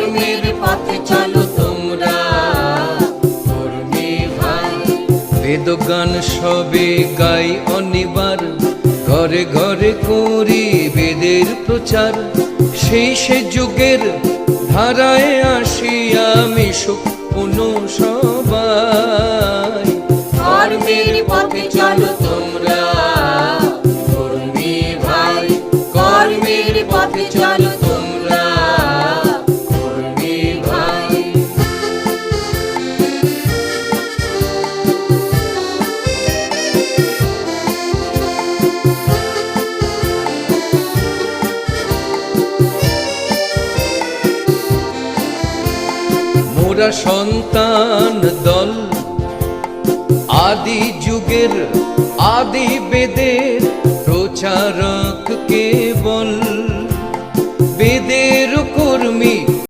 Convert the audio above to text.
কর্মের পথে চলো তোমরা কর্মী ভাই। বেদগান সবে গাই অনিবার, ঘরে ঘরে করি বেদের প্রচার। সেই সে যুগের ধারায় আসি আমি সুপুন সবাই। কর্মের পথে চলো তোমরা কর্মী ভাই, কর্মের পথে চলো তোমরা কর্মী ভাই। মোরা সন্তান দল আদি যুগের আদি বেদের প্রচারক কেবল।